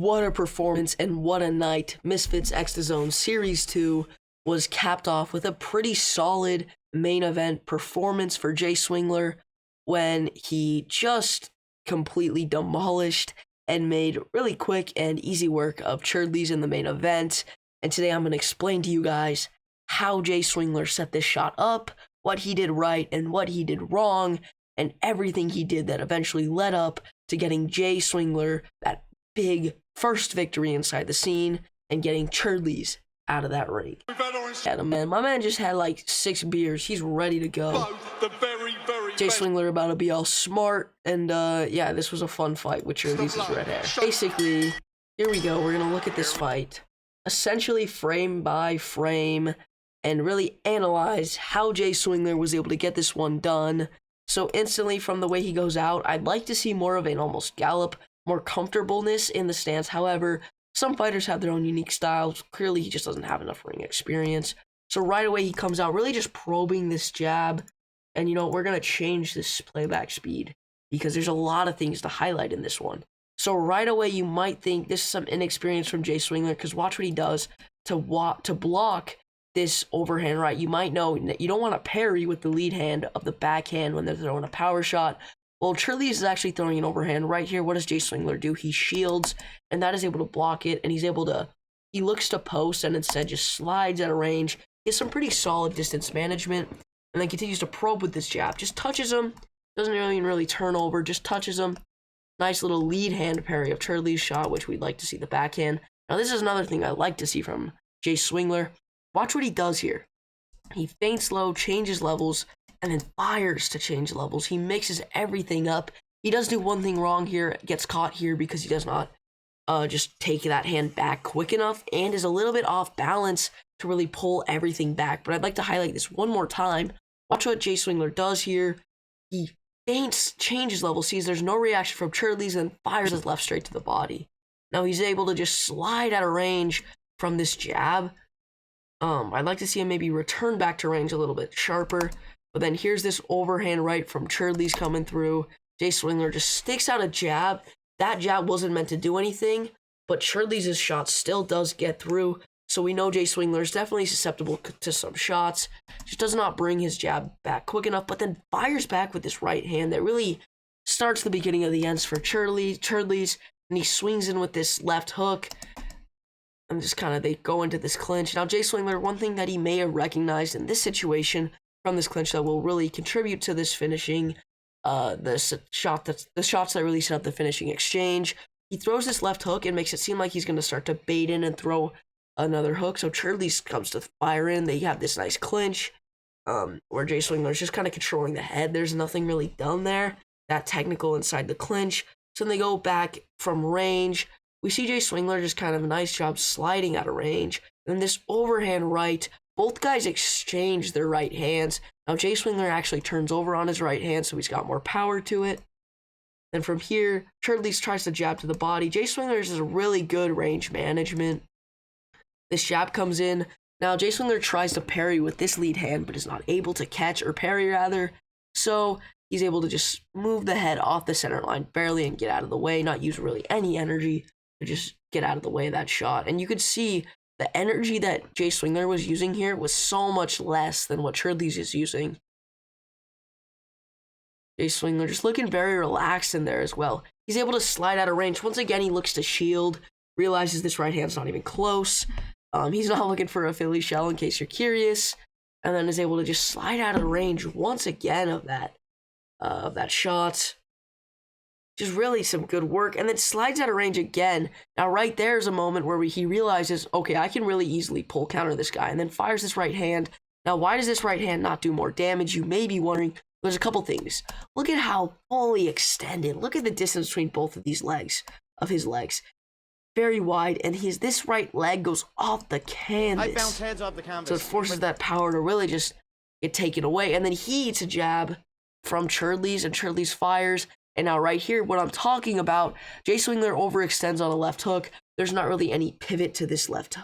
What a performance and what a night. Misfits X the Zone Series 2 was capped off with a pretty solid main event performance for Jay Swingler when he just completely demolished and made really quick and easy work of Cherdleys in the main event. And today I'm going to explain to you guys how Jay Swingler set this shot up, what he did right and what he did wrong, and everything he did that eventually led up to getting Jay Swingler that big first victory inside the scene and getting Cherdleys out of that ring. Yeah, man, my man just had like 6 beers. He's ready to go. Jay Swingler about to be all smart, and yeah, this was a fun fight with Cherdleys' red hair. Basically, here we go. We're gonna look at this fight, essentially frame by frame, and really analyze how Jay Swingler was able to get this one done. So instantly from the way he goes out, I'd like to see more of an almost gallop, more comfortableness in the stance. However, some fighters have their own unique styles. Clearly, he just doesn't have enough ring experience. So right away, he comes out really just probing this jab. And you know, we're going to change this playback speed because there's a lot of things to highlight in this one. So right away, you might think this is some inexperience from Jay Swingler, because watch what he does to block this overhand right. You might know you don't want to parry with the lead hand of the backhand when they're throwing a power shot. Well, Cherdleys is actually throwing an overhand right here. What does Jay Swingler do? He shields, and that is able to block it, and he looks to post and instead just slides out of range. He has some pretty solid distance management, and then continues to probe with this jab. Just touches him, doesn't even really turn over, just touches him. Nice little lead hand parry of Cherdleys' shot, which we'd like to see the backhand. Now, this is another thing I like to see from Jay Swingler. Watch what he does here. He feints low, changes levels, and then fires to change levels. He mixes everything up. He does do one thing wrong here, gets caught here because he does not just take that hand back quick enough and is a little bit off balance to really pull everything back. But I'd like to highlight this one more time. Watch what Jay Swingler does here. He feints, changes levels, sees there's no reaction from Cherdleys, and fires his left straight to the body. Now he's able to just slide out of range from this jab. I'd like to see him maybe return back to range a little bit sharper. But then here's this overhand right from Cherdleys coming through. Jay Swingler just sticks out a jab. That jab wasn't meant to do anything, but Cherdleys' shot still does get through. So we know Jay Swingler is definitely susceptible to some shots. Just does not bring his jab back quick enough, but then fires back with this right hand that really starts the beginning of the ends for Cherdleys, and he swings in with this left hook. And just they go into this clinch. Now, Jay Swingler, one thing that he may have recognized in this situation from this clinch that will really contribute to this finishing, the shots that really set up the finishing exchange. He throws this left hook and makes it seem like he's going to start to bait in and throw another hook. So Cherdleys comes to fire in. They have this nice clinch where Jay Swingler is just controlling the head. There's nothing really done there, that technical inside the clinch. So then they go back from range. We see Jay Swingler just a nice job sliding out of range. And then this overhand right, both guys exchange their right hands. Now Jay Swingler actually turns over on his right hand, so he's got more power to it. Then from here, Cherdleys tries to jab to the body. Jay Swingler is a really good range management. This jab comes in. Now Jay Swingler tries to parry with this lead hand, but is not able to catch, or parry rather. So he's able to just move the head off the center line barely and get out of the way, not use really any energy to just get out of the way of that shot. And you could see the energy that Jay Swingler was using here was so much less than what Cherdleys is using. Jay Swingler just looking very relaxed in there as well. He's able to slide out of range. Once again, he looks to shield, realizes this right hand's not even close. He's not looking for a Philly shell, in case you're curious, and then is able to just slide out of range once again of that shot. Just really some good work, and then slides out of range again. Now right there is a moment where he realizes, okay, I can really easily pull counter this guy, and then fires this right hand. Now why does this right hand not do more damage? You may be wondering. There's a couple things. Look at how fully extended. Look at the distance between both of these legs, very wide, and this right leg goes off the canvas. I bounce heads off the canvas. So it forces that power to really just get taken away, and then he eats a jab from Cherdleys, and Cherdleys fires. And now right here, what I'm talking about, Jay Swingler overextends on a left hook. There's not really any pivot to this left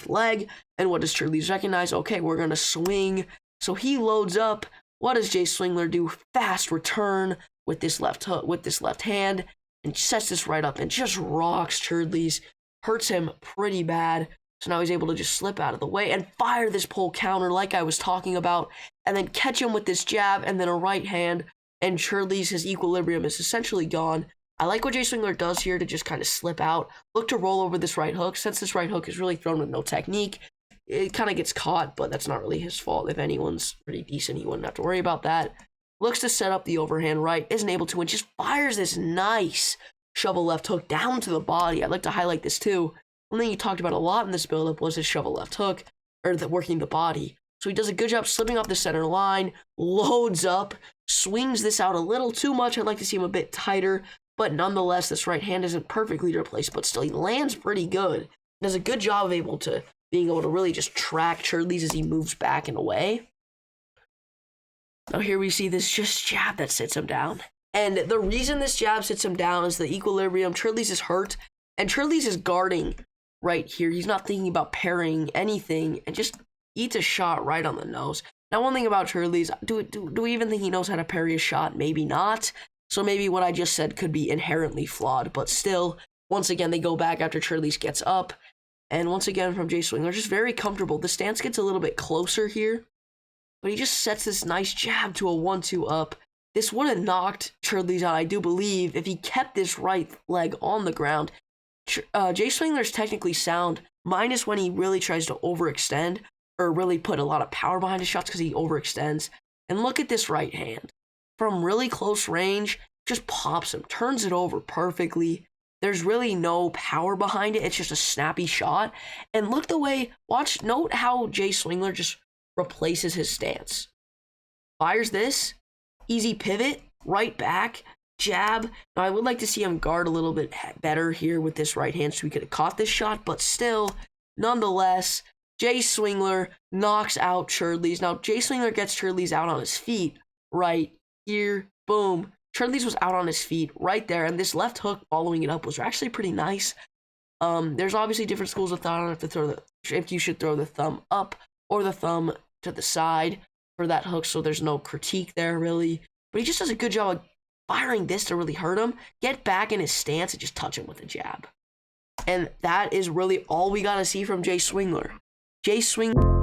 leg. And what does Cherdleys recognize? Okay, we're going to swing. So he loads up. What does Jay Swingler do? Fast return with this left hook, with this left hand. and sets this right up and just rocks Cherdleys, hurts him pretty bad. So now he's able to just slip out of the way and fire this pole counter like I was talking about, and then catch him with this jab and then a right hand, and Cherdleys, his equilibrium is essentially gone. I like what Jay Swingler does here to just kind of slip out, look to roll over this right hook. Since this right hook is really thrown with no technique, it kind of gets caught, but that's not really his fault. If anyone's pretty decent, he wouldn't have to worry about that. Looks to set up the overhand right, isn't able to, and just fires this nice shovel left hook down to the body. I'd like to highlight this too. One thing he talked about a lot in this build-up was his shovel left hook, or working the body. So he does a good job slipping off the center line, loads up, swings this out a little too much. I'd like to see him a bit tighter, but nonetheless, this right hand isn't perfectly replaced, but still he lands pretty good. Does a good job of being able to really just track Cherdleys as he moves back and away. Now here we see this just jab that sits him down. And the reason this jab sits him down is the equilibrium. Cherdleys is hurt, and Cherdleys is guarding right here. He's not thinking about parrying anything, and just eats a shot right on the nose. Now, one thing about Cherdleys, do we even think he knows how to parry a shot? Maybe not. So maybe what I just said could be inherently flawed, but still, once again, they go back after Cherdleys gets up. And once again, from Jay Swingler, just very comfortable. The stance gets a little bit closer here, but he just sets this nice jab to a 1-2 up. This would have knocked Cherdleys out, I do believe, if he kept this right leg on the ground. Jay Swingler's technically sound, minus when he really tries to overextend, or really put a lot of power behind his shots because he overextends. And look at this right hand. From really close range, just pops him, turns it over perfectly. There's really no power behind it. It's just a snappy shot. And look the way, note how Jay Swingler just replaces his stance. Fires this, easy pivot, right back, jab. Now, I would like to see him guard a little bit better here with this right hand so he could have caught this shot, but still, nonetheless, Jay Swingler knocks out Cherdleys. Now, Jay Swingler gets Cherdleys out on his feet right here. Boom. Cherdleys was out on his feet right there, and this left hook following it up was actually pretty nice. There's obviously different schools of thought on if you should throw the thumb up or the thumb to the side for that hook, so there's no critique there, really. But he just does a good job of firing this to really hurt him, get back in his stance, and just touch him with a jab. And that is really all we got to see from Jay Swingler. Jay Swingler.